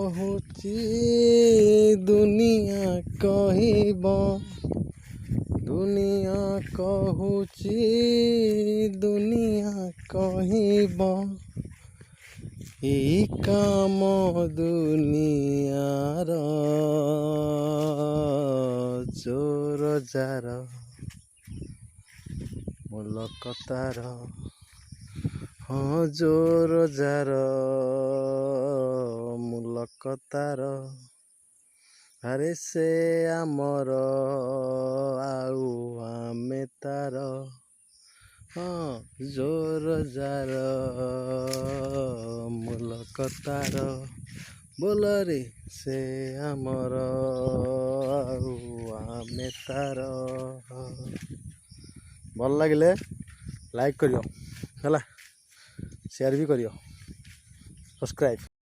कहुची दुनिया कहब दुनिया कहुची दुनिया कहब ई काम दुनियार जोर जार मूलकतार हाँ जोर जार मूलकतार अरे से आमर आउ आमे तार हाँ जोर जार मूलकतार बोल रे से आमर आउ आमे तार भल लगे लाइक करियो हला शेयर भी करियो सब्सक्राइब।